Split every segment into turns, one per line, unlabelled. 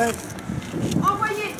Ouais.
Envoyez.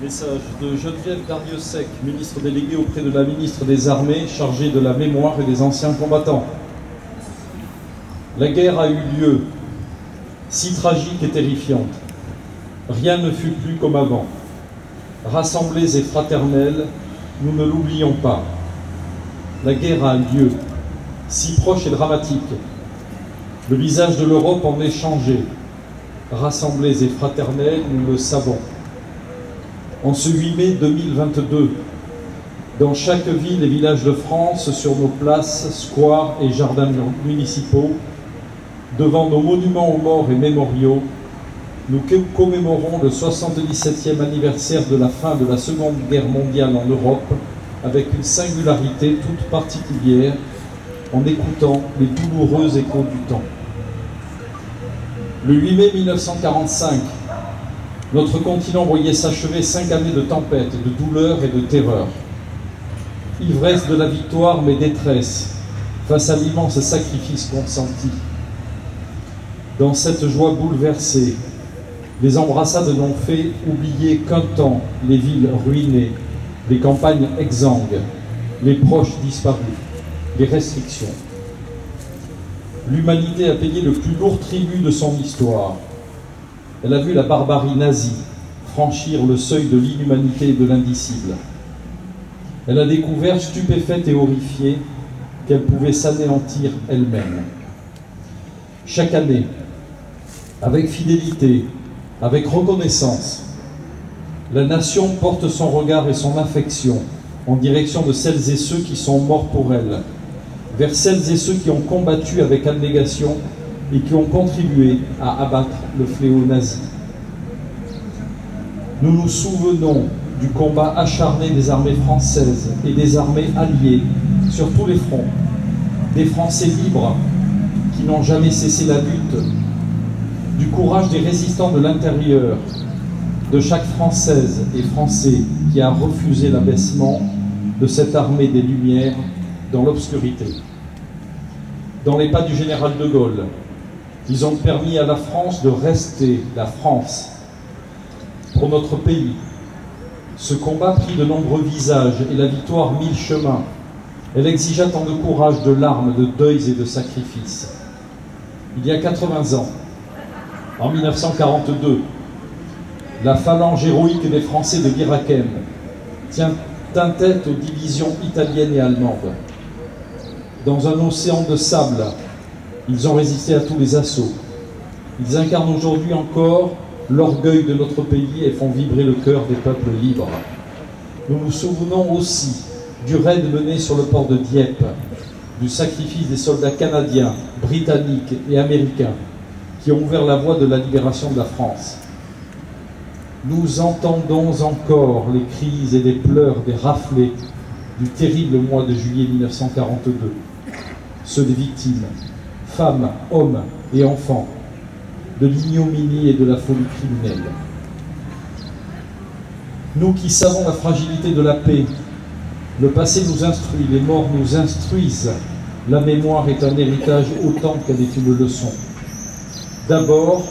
Message de Geneviève Darrieussecq, ministre déléguée auprès de la ministre des Armées, chargée de la mémoire et des anciens combattants. La guerre a eu lieu, si tragique et terrifiante. Rien ne fut plus comme avant. Rassemblés et fraternels, nous ne l'oublions pas. La guerre a lieu, si proche et dramatique. Le visage de l'Europe en est changé. Rassemblés et fraternels, nous le savons. En ce 8 mai 2022, dans chaque ville et village de France, sur nos places, squares et jardins municipaux, devant nos monuments aux morts et mémoriaux, nous commémorons le 77e anniversaire de la fin de la Seconde Guerre mondiale en Europe, avec une singularité toute particulière, en écoutant les douloureux échos du temps. Le 8 mai 1945, notre continent voyait s'achever 5 années de tempête, de douleur et de terreur. Ivresse de la victoire, mais détresse, face à l'immense sacrifice consenti. Dans cette joie bouleversée, les embrassades n'ont fait oublier qu'un temps les villes ruinées, les campagnes exsangues, les proches disparus, les restrictions. L'humanité a payé le plus lourd tribut de son histoire. Elle a vu la barbarie nazie franchir le seuil de l'inhumanité et de l'indicible. Elle a découvert, stupéfaite et horrifiée, qu'elle pouvait s'anéantir elle-même. Chaque année, avec fidélité, avec reconnaissance, la nation porte son regard et son affection en direction de celles et ceux qui sont morts pour elle, vers celles et ceux qui ont combattu avec abnégation et qui ont contribué à abattre le fléau nazi. Nous nous souvenons du combat acharné des armées françaises et des armées alliées sur tous les fronts, des Français libres qui n'ont jamais cessé la lutte, du courage des résistants de l'intérieur, de chaque Française et Français qui a refusé l'abaissement de cette armée des Lumières dans l'obscurité. Dans les pas du général de Gaulle, ils ont permis à la France de rester la France. Pour notre pays, ce combat prit de nombreux visages et la victoire mille chemins. Elle exigea tant de courage, de larmes, de deuils et de sacrifices. Il y a 80 ans, en 1942, la phalange héroïque des Français de Birakem tient tête aux divisions italiennes et allemandes. Dans un océan de sable, ils ont résisté à tous les assauts. Ils incarnent aujourd'hui encore l'orgueil de notre pays et font vibrer le cœur des peuples libres. Nous nous souvenons aussi du raid mené sur le port de Dieppe, du sacrifice des soldats canadiens, britanniques et américains qui ont ouvert la voie de la libération de la France. Nous entendons encore les cris et les pleurs des raflés du terrible mois de juillet 1942, ceux des victimes, femmes, hommes et enfants, de l'ignominie et de la folie criminelle. Nous qui savons la fragilité de la paix, le passé nous instruit, les morts nous instruisent. La mémoire est un héritage autant qu'elle est une leçon. D'abord,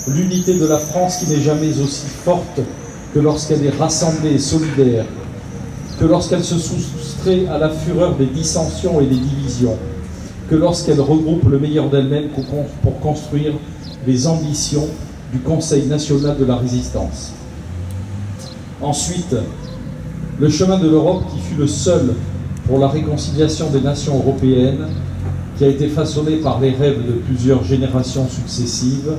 l'unité de la France qui n'est jamais aussi forte que lorsqu'elle est rassemblée et solidaire, que lorsqu'elle se soustrait à la fureur des dissensions et des divisions, que lorsqu'elle regroupe le meilleur d'elle-même pour construire les ambitions du Conseil national de la résistance. Ensuite, le chemin de l'Europe qui fut le seul pour la réconciliation des nations européennes, qui a été façonné par les rêves de plusieurs générations successives,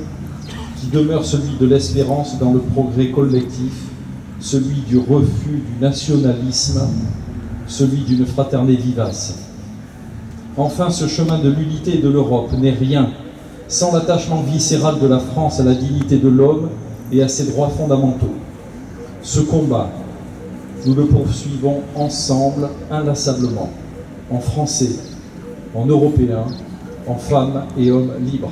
qui demeure celui de l'espérance dans le progrès collectif, celui du refus du nationalisme, celui d'une fraternité vivace. Enfin, ce chemin de l'unité de l'Europe n'est rien sans l'attachement viscéral de la France à la dignité de l'homme et à ses droits fondamentaux. Ce combat, nous le poursuivons ensemble, inlassablement, en Français, en Européens, en femmes et hommes libres.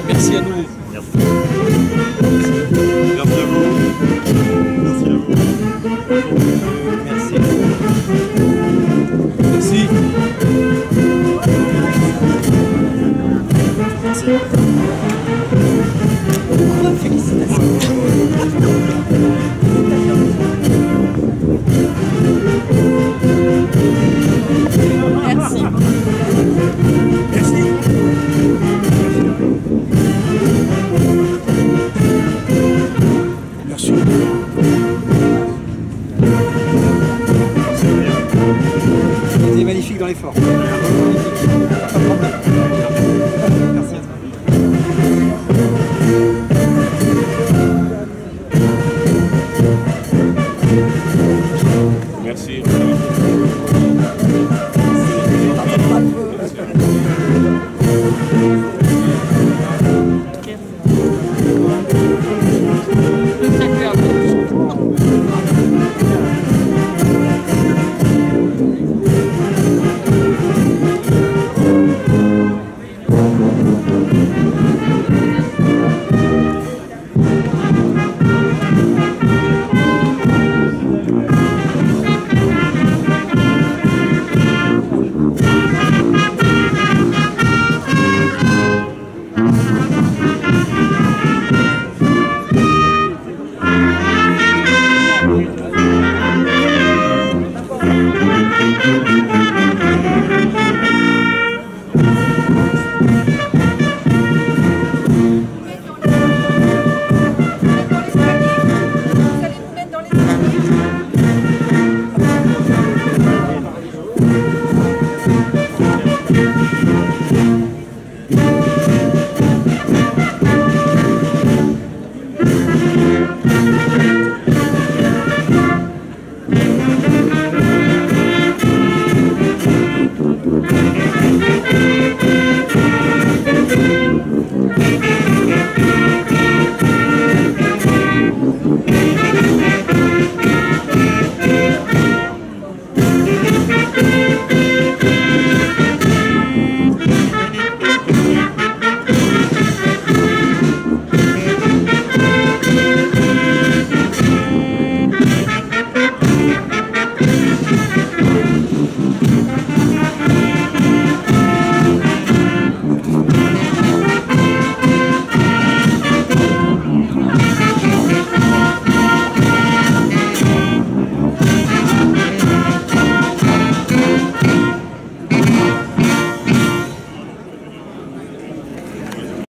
Merci à nous.
Merci. Merci à vous. Merci à vous.
Merci. Merci.
Merci.